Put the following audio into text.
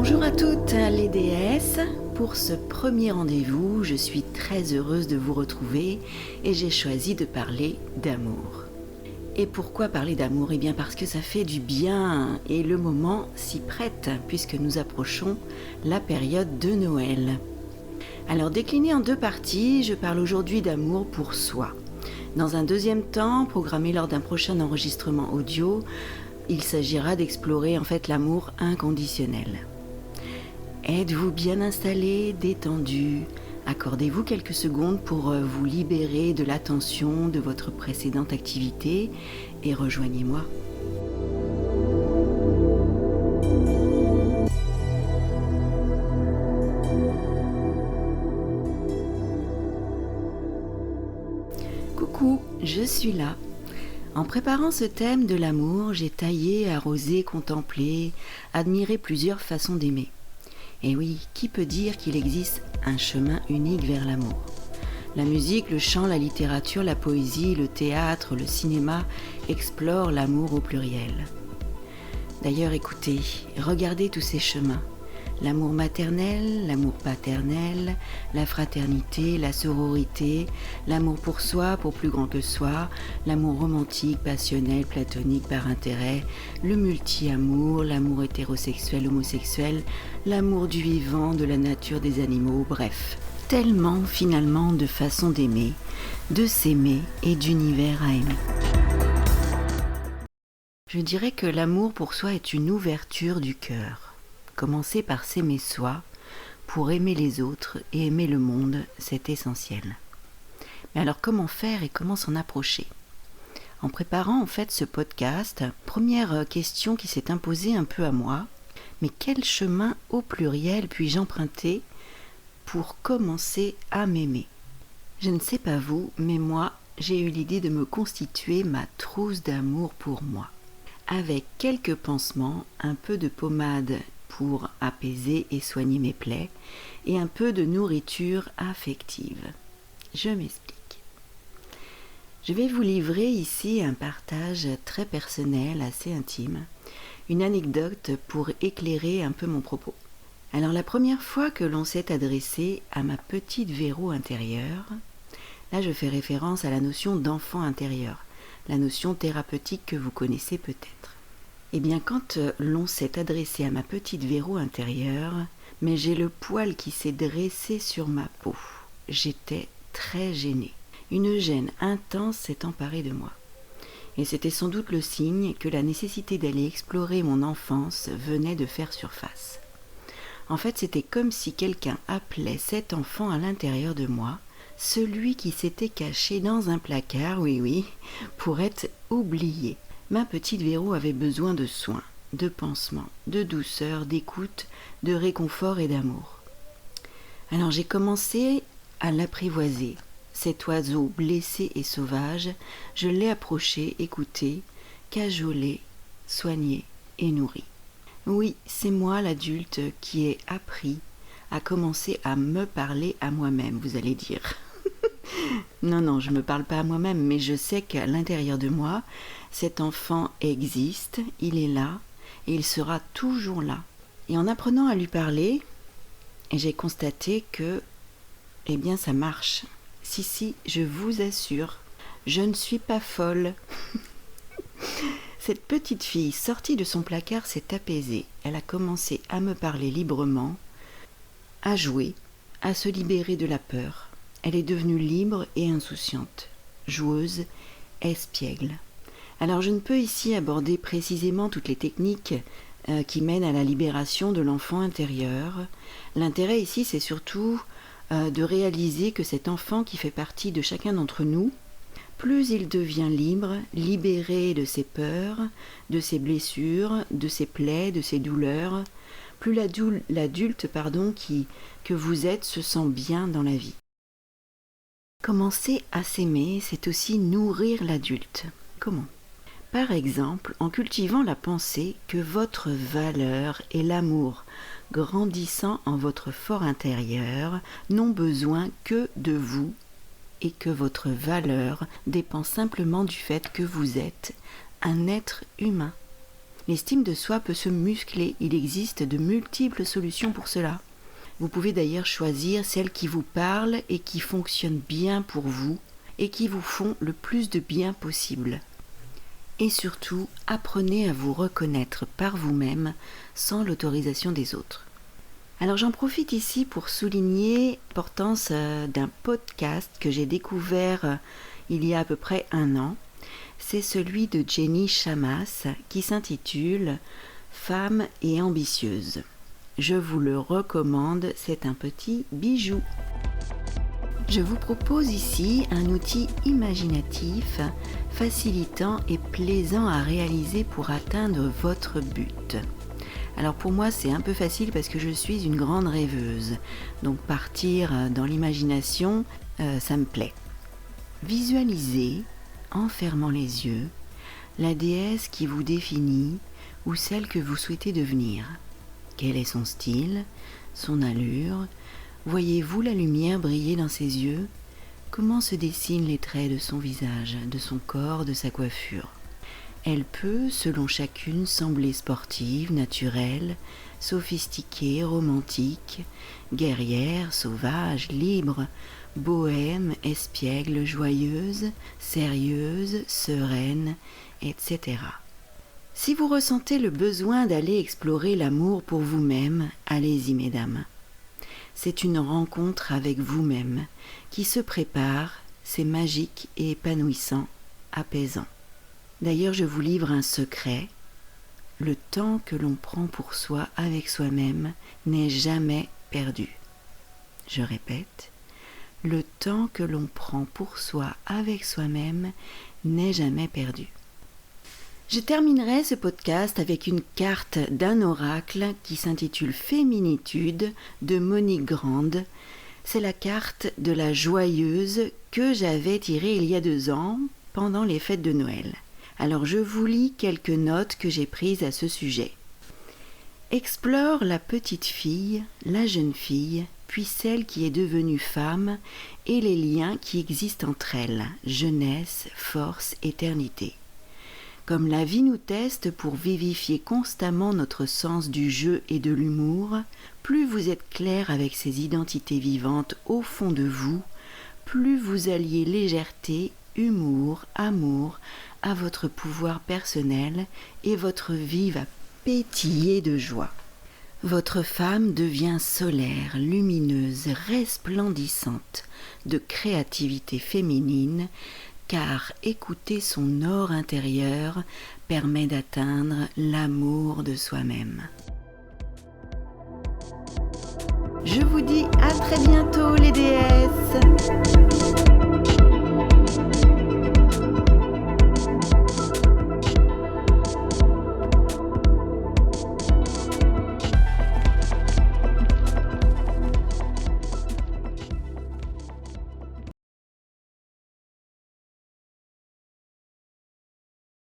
Bonjour à toutes les déesses. Pour ce premier rendez-vous, je suis très heureuse de vous retrouver et j'ai choisi de parler d'amour. Et pourquoi parler d'amour ? Eh bien parce que ça fait du bien et le moment s'y prête puisque nous approchons la période de Noël. Alors décliné en deux parties, je parle aujourd'hui d'amour pour soi. Dans un deuxième temps, programmé lors d'un prochain enregistrement audio, il s'agira d'explorer l'amour inconditionnel. Êtes-vous bien installé, détendu ? Accordez-vous quelques secondes pour vous libérer de l'attention de votre précédente activité et rejoignez-moi. Coucou, je suis là. En préparant ce thème de l'amour, j'ai taillé, arrosé, contemplé, admiré plusieurs façons d'aimer. Et oui, qui peut dire qu'il existe un chemin unique vers l'amour ? La musique, le chant, la littérature, la poésie, le théâtre, le cinéma explorent l'amour au pluriel. D'ailleurs, écoutez, regardez tous ces chemins. L'amour maternel, l'amour paternel, la fraternité, la sororité, l'amour pour soi, pour plus grand que soi, l'amour romantique, passionnel, platonique, par intérêt, le multi-amour, l'amour hétérosexuel, homosexuel, l'amour du vivant, de la nature, des animaux, bref. Tellement finalement de façons d'aimer, de s'aimer et d'univers à aimer. Je dirais que l'amour pour soi est une ouverture du cœur. Commencer par s'aimer soi, pour aimer les autres et aimer le monde, c'est essentiel. Mais alors comment faire et comment s'en approcher ? En préparant ce podcast, première question qui s'est imposée un peu à moi, mais quel chemin au pluriel puis-je emprunter pour commencer à m'aimer ? Je ne sais pas vous, mais moi, j'ai eu l'idée de me constituer ma trousse d'amour pour moi. Avec quelques pansements, un peu de pommade pour apaiser et soigner mes plaies, et un peu de nourriture affective. Je m'explique. Je vais vous livrer ici un partage très personnel, assez intime, une anecdote pour éclairer un peu mon propos. Alors la première fois que l'on s'est adressé à ma petite Véro intérieure, là je fais référence à la notion d'enfant intérieur, la notion thérapeutique que vous connaissez peut-être. Eh bien, quand l'on s'est adressé à ma petite Véro intérieure, mais j'ai le poil qui s'est dressé sur ma peau. J'étais très gênée. Une gêne intense s'est emparée de moi. Et c'était sans doute le signe que la nécessité d'aller explorer mon enfance venait de faire surface. En fait, c'était comme si quelqu'un appelait cet enfant à l'intérieur de moi, celui qui s'était caché dans un placard, oui, pour être oublié. Ma petite Véro avait besoin de soins, de pansements, de douceur, d'écoute, de réconfort et d'amour. Alors j'ai commencé à l'apprivoiser. Cet oiseau blessé et sauvage, je l'ai approché, écouté, cajolé, soigné et nourri. Oui, c'est moi l'adulte qui ai appris à commencer à me parler à moi-même, vous allez dire. Non, je ne me parle pas à moi-même, mais je sais qu'à l'intérieur de moi, cet enfant existe, il est là, et il sera toujours là. Et en apprenant à lui parler, j'ai constaté que, ça marche. Si, je vous assure, je ne suis pas folle. Cette petite fille sortie de son placard s'est apaisée. Elle a commencé à me parler librement, à jouer, à se libérer de la peur. Elle est devenue libre et insouciante, joueuse, espiègle. Alors je ne peux ici aborder précisément toutes les techniques qui mènent à la libération de l'enfant intérieur. L'intérêt ici, c'est surtout de réaliser que cet enfant qui fait partie de chacun d'entre nous, plus il devient libre, libéré de ses peurs, de ses blessures, de ses plaies, de ses douleurs, plus l'adulte que vous êtes se sent bien dans la vie. Commencer à s'aimer, c'est aussi nourrir l'adulte. Comment ? Par exemple, en cultivant la pensée que votre valeur et l'amour grandissant en votre fort intérieur n'ont besoin que de vous et que votre valeur dépend simplement du fait que vous êtes un être humain. L'estime de soi peut se muscler, il existe de multiples solutions pour cela. Vous pouvez d'ailleurs choisir celles qui vous parlent et qui fonctionnent bien pour vous et qui vous font le plus de bien possible. Et surtout, apprenez à vous reconnaître par vous-même sans l'autorisation des autres. Alors j'en profite ici pour souligner l'importance d'un podcast que j'ai découvert il y a à peu près 1 an. C'est celui de Jenny Chamas qui s'intitule « Femme et ambitieuse ». Je vous le recommande, c'est un petit bijou. Je vous propose ici un outil imaginatif, facilitant et plaisant à réaliser pour atteindre votre but. Alors pour moi c'est un peu facile parce que je suis une grande rêveuse, donc partir dans l'imagination, ça me plaît. Visualisez, en fermant les yeux, la déesse qui vous définit ou celle que vous souhaitez devenir. Quel est son style, son allure? Voyez-vous la lumière briller dans ses yeux? Comment se dessinent les traits de son visage, de son corps, de sa coiffure? Elle peut, selon chacune, sembler sportive, naturelle, sophistiquée, romantique, guerrière, sauvage, libre, bohème, espiègle, joyeuse, sérieuse, sereine, etc. Si vous ressentez le besoin d'aller explorer l'amour pour vous-même, allez-y, mesdames. C'est une rencontre avec vous-même qui se prépare, c'est magique et épanouissant, apaisant. D'ailleurs, je vous livre un secret. Le temps que l'on prend pour soi avec soi-même n'est jamais perdu. Je répète, le temps que l'on prend pour soi avec soi-même n'est jamais perdu. Je terminerai ce podcast avec une carte d'un oracle qui s'intitule Féminitude de Monique Grande. C'est la carte de la joyeuse que j'avais tirée il y a 2 ans pendant les fêtes de Noël. Alors je vous lis quelques notes que j'ai prises à ce sujet. Explore la petite fille, la jeune fille, puis celle qui est devenue femme et les liens qui existent entre elles, jeunesse, force, éternité. Comme la vie nous teste pour vivifier constamment notre sens du jeu et de l'humour, plus vous êtes clair avec ces identités vivantes au fond de vous, plus vous alliez légèreté, humour, amour à votre pouvoir personnel et votre vie va pétiller de joie. Votre femme devient solaire, lumineuse, resplendissante de créativité féminine, car écouter son or intérieur permet d'atteindre l'amour de soi-même. Je vous dis à très bientôt les déesses!